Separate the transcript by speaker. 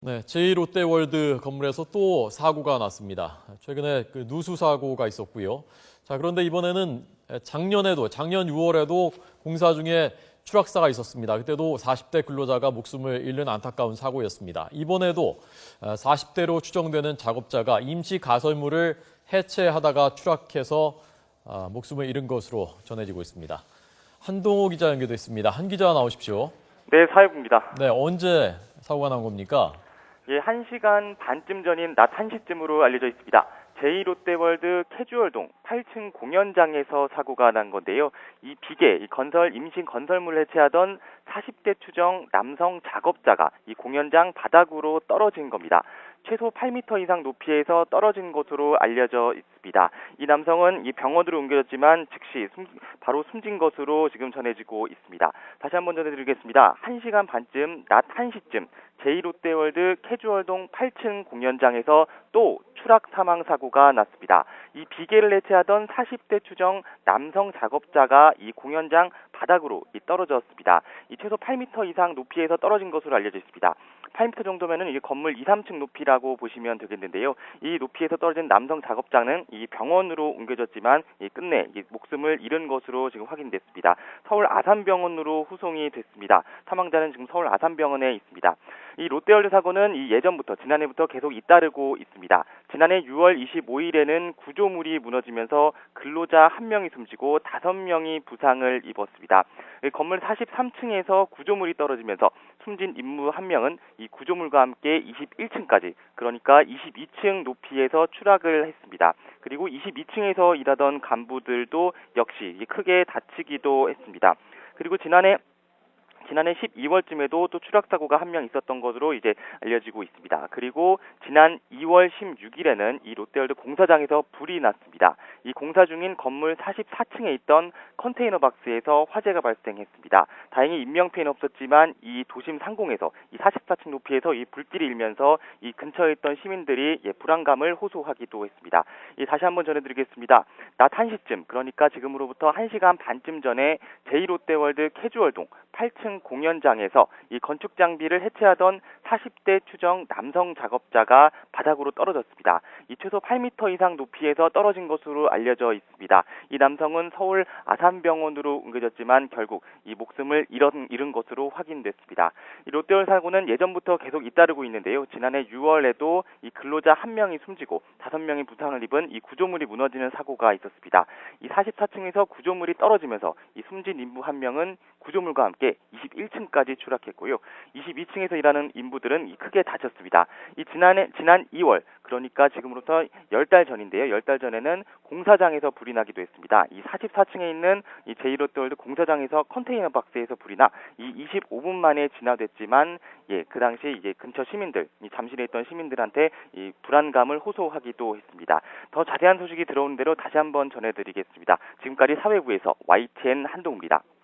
Speaker 1: 네, 제2롯데월드 건물에서 또 사고가 났습니다. 최근에 누수 사고가 있었고요. 자, 그런데 이번에는 작년 6월에도 공사 중에 추락사가 있었습니다. 그때도 40대 근로자가 목숨을 잃는 안타까운 사고였습니다. 이번에도 40대로 추정되는 작업자가 임시 가설물을 해체하다가 추락해서 목숨을 잃은 것으로 전해지고 있습니다. 한동호 기자 연결돼 있습니다. 한 기자 나오십시오.
Speaker 2: 네, 사회부입니다.
Speaker 1: 네, 언제 사고가 난 겁니까?
Speaker 2: 예, 1시간 반쯤 전인 낮 1시쯤으로 알려져 있습니다. 제2롯데월드 캐주얼동 8층 공연장에서 사고가 난 건데요. 이 비계, 임신 건설물 해체하던 40대 추정 남성 작업자가 이 공연장 바닥으로 떨어진 겁니다. 최소 8m 이상 높이에서 떨어진 것으로 알려져 있습니다. 이 남성은 이 병원으로 옮겨졌지만 즉시 바로 숨진 것으로 지금 전해지고 있습니다. 다시 한번 전해드리겠습니다. 1시간 반쯤 낮 1시쯤 제2롯데월드 캐주얼동 8층 공연장에서 또 추락 사망 사고가 났습니다. 이 비계를 해체하던 40대 추정 남성 작업자가 이 공연장 바닥으로 떨어졌습니다. 이 최소 8m 이상 높이에서 떨어진 것으로 알려져 있습니다. 8m 정도면은 이 건물 2, 3층 높이라고 보시면 되겠는데요. 이 높이에서 떨어진 남성 작업자는 이 병원으로 옮겨졌지만 끝내 목숨을 잃은 것으로 지금 확인됐습니다. 서울 아산병원으로 후송이 됐습니다. 사망자는 지금 서울 아산병원에 있습니다. 이 롯데월드 사고는 지난해부터 계속 잇따르고 있습니다. 지난해 6월 25일에는 구조물이 무너지면서 근로자 1명이 숨지고 5명이 부상을 입었습니다. 건물 43층에서 구조물이 떨어지면서 숨진 인물 1명은 이 구조물과 함께 21층까지, 그러니까 22층 높이에서 추락을 했습니다. 그리고 22층에서 일하던 간부들도 역시 크게 다치기도 했습니다. 그리고 지난해 12월쯤에도 또 추락 사고가 1명 있었던 것으로 알려지고 있습니다. 그리고 지난 2월 16일에는 이 롯데월드 공사장에서 불이 났습니다. 이 공사 중인 건물 44층에 있던 컨테이너 박스에서 화재가 발생했습니다. 다행히 인명 피해는 없었지만 이 도심 상공에서 이 44층 높이에서 이 불길이 일면서 이 근처에 있던 시민들이 불안감을 호소하기도 했습니다. 다시 한번 전해드리겠습니다. 낮 1시쯤, 그러니까 지금으로부터 1시간 반쯤 전에 제2롯데월드 캐주얼동 8층 공연장에서 이 건축 장비를 해체하던 40대 추정 남성 작업자가 바닥으로 떨어졌습니다. 이 최소 8m 이상 높이에서 떨어진 것으로 알려져 있습니다. 이 남성은 서울 아산병원으로 옮겨졌지만 결국 이 목숨을 잃은 것으로 확인됐습니다. 이 롯데월드 사고는 예전부터 계속 잇따르고 있는데요. 지난해 6월에도 이 근로자 1명이 숨지고 5명이 부상을 입은 이 구조물이 무너지는 사고가 있었습니다. 이 44층에서 구조물이 떨어지면서 이 숨진 인부 1명은 구조물과 함께 21층까지 추락했고요. 22층에서 일하는 인부들은 크게 다쳤습니다. 지난 2월, 그러니까 지금으로부터 10달 전인데요. 10달 전에는 공사장에서 불이 나기도 했습니다. 이 44층에 있는 이 제2롯데월드 공사장에서 컨테이너 박스에서 불이 나 25분 만에 진화됐지만 그 당시 근처 시민들, 잠실에 있던 시민들한테 이 불안감을 호소하기도 했습니다. 더 자세한 소식이 들어오는 대로 다시 한번 전해드리겠습니다. 지금까지 사회부에서 YTN 한동우입니다.